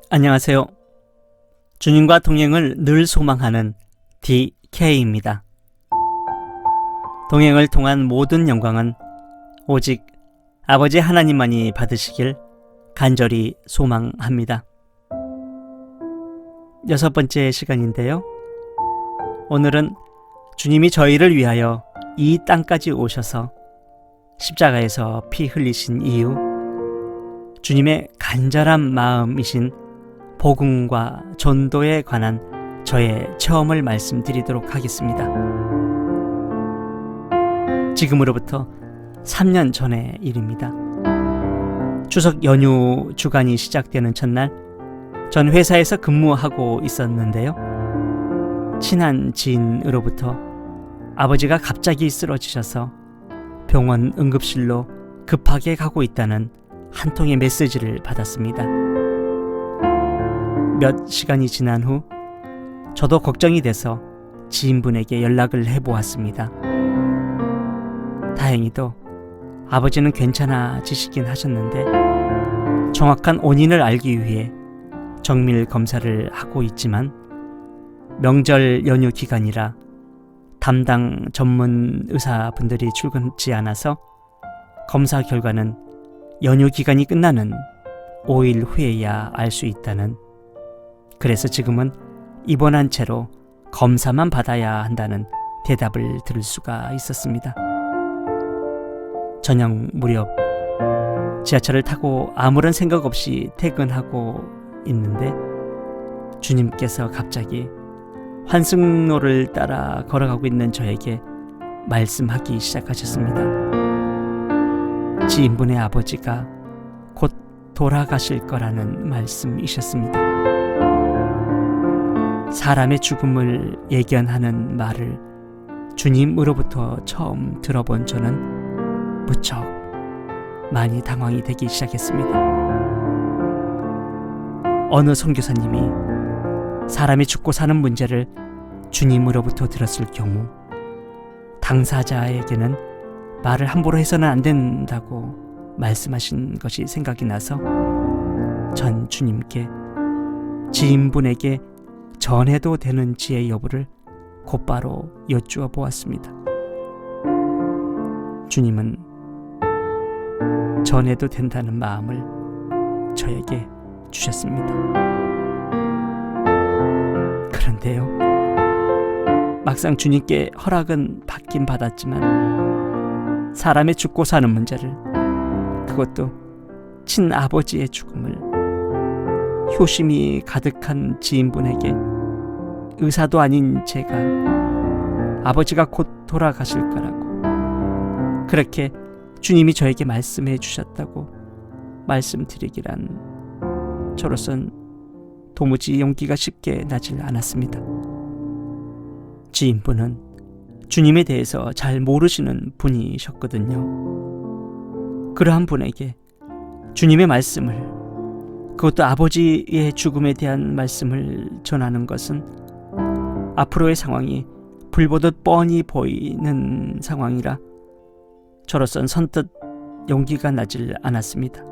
안녕하세요. 주님과 동행을 늘 소망하는 DK입니다. 동행을 통한 모든 영광은 오직 아버지 하나님만이 받으시길 간절히 소망합니다. 6번째 시간인데요. 오늘은 주님이 저희를 위하여 이 땅까지 오셔서 십자가에서 피 흘리신 이유, 주님의 간절한 마음이신 복음과 전도에 관한 저의 체험을 말씀드리도록 하겠습니다. 지금으로부터 3년 전의 일입니다. 추석 연휴 주간이 시작되는 첫날, 전 회사에서 근무하고 있었는데요. 친한 지인으로부터 아버지가 갑자기 쓰러지셔서 병원 응급실로 급하게 가고 있다는 한 통의 메시지를 받았습니다. 몇 시간이 지난 후 저도 걱정이 돼서 지인분에게 연락을 해보았습니다. 다행히도 아버지는 괜찮아지시긴 하셨는데 정확한 원인을 알기 위해 정밀 검사를 하고 있지만 명절 연휴 기간이라 담당 전문 의사분들이 출근치 않아서 검사 결과는 연휴 기간이 끝나는 5일 후에야 알 수 있다는, 그래서 지금은 입원한 채로 검사만 받아야 한다는 대답을 들을 수가 있었습니다. 저녁 무렵 지하철을 타고 아무런 생각 없이 퇴근하고 있는데 주님께서 갑자기 환승로를 따라 걸어가고 있는 저에게 말씀하기 시작하셨습니다. 지인분의 아버지가 곧 돌아가실 거라는 말씀이셨습니다. 사람의 죽음을 예견하는 말을 주님으로부터 처음 들어본 저는 무척 많이 당황이 되기 시작했습니다. 어느 선교사님이 사람이 죽고 사는 문제를 주님으로부터 들었을 경우 당사자에게는 말을 함부로 해서는 안 된다고 말씀하신 것이 생각이 나서 전 주님께 지인분에게 전해도 되는지의 여부를 곧바로 여쭈어 보았습니다. 주님은 전해도 된다는 마음을 저에게 주셨습니다. 그런데요, 막상 주님께 허락은 받긴 받았지만 사람의 죽고 사는 문제를, 그것도 친아버지의 죽음을 효심이 가득한 지인분에게, 의사도 아닌 제가 아버지가 곧 돌아가실 거라고 그렇게 주님이 저에게 말씀해 주셨다고 말씀드리기란 저로선 도무지 용기가 쉽게 나질 않았습니다. 지인분은 주님에 대해서 잘 모르시는 분이셨거든요. 그러한 분에게 주님의 말씀을, 그것도 아버지의 죽음에 대한 말씀을 전하는 것은 앞으로의 상황이 불보듯 뻔히 보이는 상황이라 저로선 선뜻 용기가 나질 않았습니다.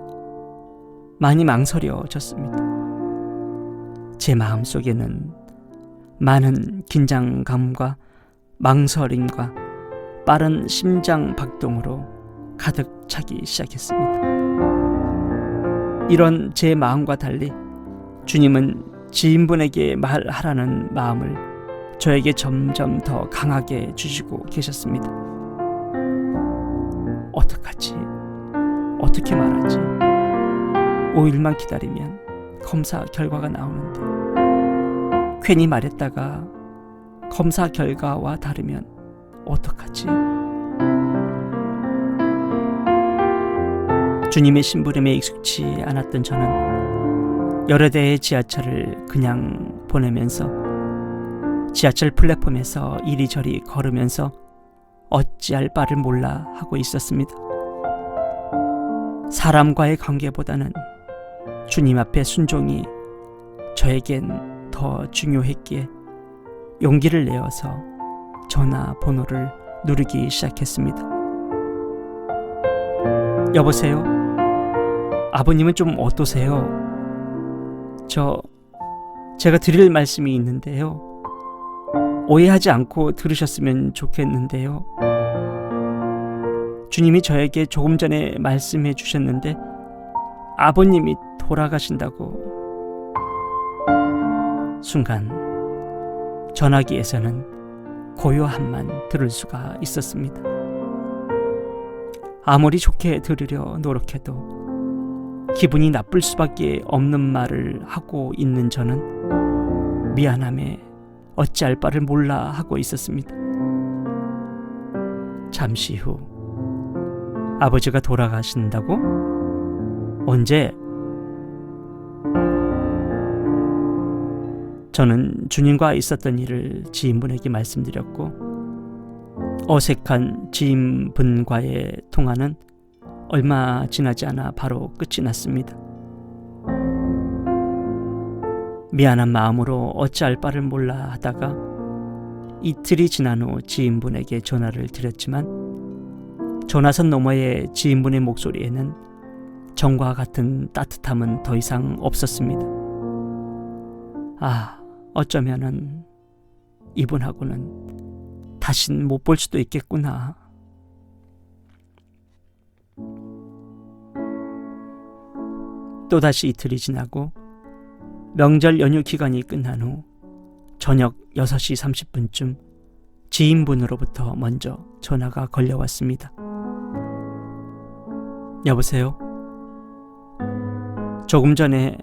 많이 망설여졌습니다. 제 마음속에는 많은 긴장감과 망설임과 빠른 심장 박동으로 가득 차기 시작했습니다. 이런 제 마음과 달리 주님은 지인분에게 말하라는 마음을 저에게 점점 더 강하게 주시고 계셨습니다. 어떡하지? 어떻게 말하지? 5일만 기다리면 검사 결과가 나오는데 괜히 말했다가 검사 결과와 다르면 어떡하지? 주님의 심부름에 익숙치 않았던 저는 여러 대의 지하철을 그냥 보내면서 지하철 플랫폼에서 이리저리 걸으면서 어찌할 바를 몰라 하고 있었습니다. 사람과의 관계보다는 주님 앞에 순종이 저에겐 더 중요했기에 용기를 내어서 전화번호를 누르기 시작했습니다. 여보세요? 아버님은 좀 어떠세요? 제가 드릴 말씀이 있는데요. 오해하지 않고 들으셨으면 좋겠는데요. 주님이 저에게 조금 전에 말씀해 주셨는데 아버님이 돌아가신다고. 순간 전화기에서는 고요함만 들을 수가 있었습니다. 아무리 좋게 들으려 노력해도 기분이 나쁠 수밖에 없는 말을 하고 있는 저는 미안함에 어찌할 바를 몰라 하고 있었습니다. 잠시 후 아버지가 돌아가신다고? 언제? 저는 주님과 있었던 일을 지인분에게 말씀드렸고 어색한 지인분과의 통화는 얼마 지나지 않아 바로 끝이 났습니다. 미안한 마음으로 어찌할 바를 몰라 하다가 이틀이 지난 후 지인분에게 전화를 드렸지만 전화선 너머의 지인분의 목소리에는 전과 같은 따뜻함은 더 이상 없었습니다. 어쩌면은 이분하고는 다신 못 볼 수도 있겠구나. 또다시 이틀이 지나고 명절 연휴 기간이 끝난 후 저녁 6시 30분쯤 지인분으로부터 먼저 전화가 걸려왔습니다. 여보세요? 조금 전에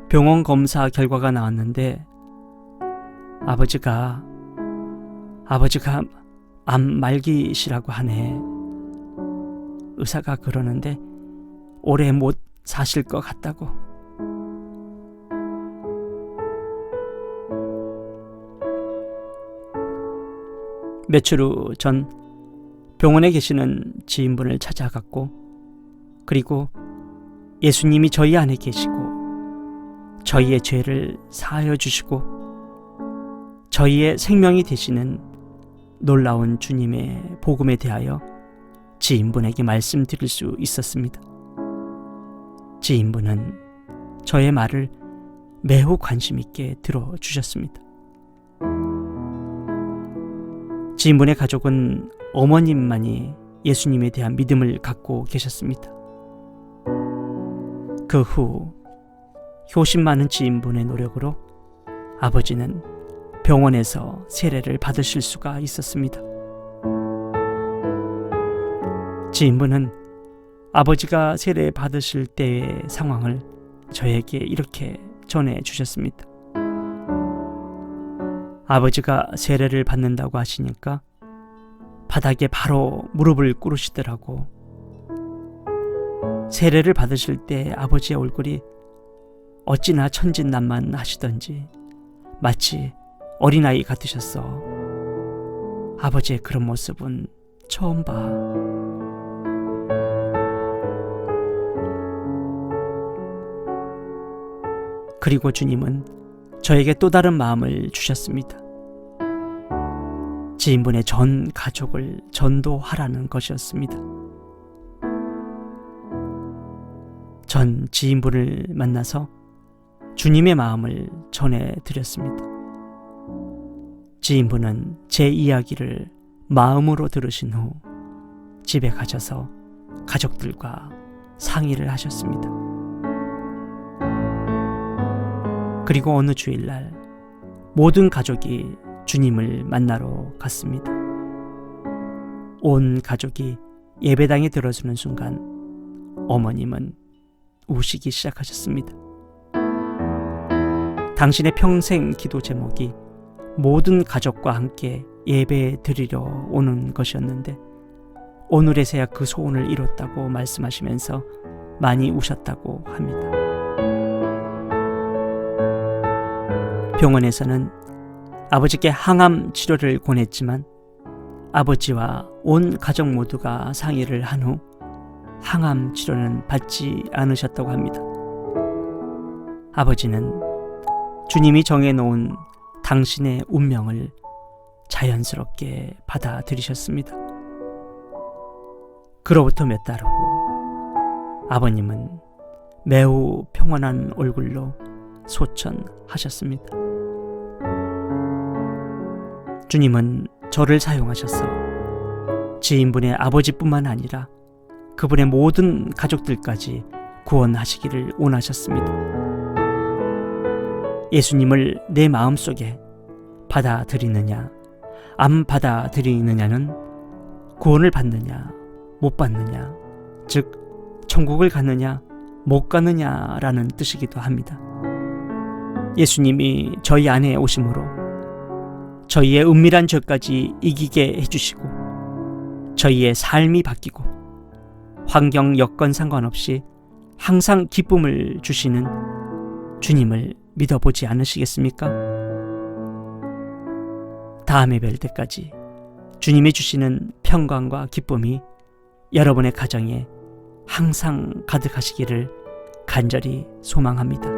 병원 검사 결과가 나왔는데 아버지가 암 말기시라고 하네. 의사가 그러는데 오래 못 사실 것 같다고. 며칠 후 전 병원에 계시는 지인분을 찾아갔고 그리고 예수님이 저희 안에 계시고 저희의 죄를 사하여 주시고 저희의 생명이 되시는 놀라운 주님의 복음에 대하여 지인분에게 말씀드릴 수 있었습니다. 지인분은 저의 말을 매우 관심 있게 들어주셨습니다. 지인분의 가족은 어머님만이 예수님에 대한 믿음을 갖고 계셨습니다. 그 후 효심 많은 지인분의 노력으로 아버지는 병원에서 세례를 받으실 수가 있었습니다. 지인분은 아버지가 세례 받으실 때의 상황을 저에게 이렇게 전해 주셨습니다. 아버지가 세례를 받는다고 하시니까 바닥에 바로 무릎을 꿇으시더라고. 세례를 받으실 때 아버지의 얼굴이 어찌나 천진난만하시던지 마치 어린아이 같으셨어. 아버지의 그런 모습은 처음 봐. 그리고 주님은 저에게 또 다른 마음을 주셨습니다. 지인분의 전 가족을 전도하라는 것이었습니다. 전 지인분을 만나서 주님의 마음을 전해드렸습니다. 지인분은 제 이야기를 마음으로 들으신 후 집에 가셔서 가족들과 상의를 하셨습니다. 그리고 어느 주일날 모든 가족이 주님을 만나러 갔습니다. 온 가족이 예배당에 들어서는 순간 어머님은 우시기 시작하셨습니다. 당신의 평생 기도 제목이 모든 가족과 함께 예배 드리려 오는 것이었는데 오늘에서야 그 소원을 이뤘다고 말씀하시면서 많이 우셨다고 합니다. 병원에서는 아버지께 항암 치료를 권했지만 아버지와 온 가족 모두가 상의를 한 후 항암 치료는 받지 않으셨다고 합니다. 아버지는 주님이 정해놓은 당신의 운명을 자연스럽게 받아들이셨습니다. 그로부터 몇 달 후 아버님은 매우 평온한 얼굴로 소천하셨습니다. 주님은 저를 사용하셔서 지인분의 아버지뿐만 아니라 그분의 모든 가족들까지 구원하시기를 원하셨습니다. 예수님을 내 마음속에 받아들이느냐 안 받아들이느냐는 구원을 받느냐 못 받느냐, 즉 천국을 가느냐 못 가느냐라는 뜻이기도 합니다. 예수님이 저희 안에 오심으로 저희의 은밀한 죄까지 이기게 해주시고 저희의 삶이 바뀌고 환경 여건 상관없이 항상 기쁨을 주시는 주님을 믿어보지 않으시겠습니까? 다음에 뵐 때까지 주님이 주시는 평강과 기쁨이 여러분의 가정에 항상 가득하시기를 간절히 소망합니다.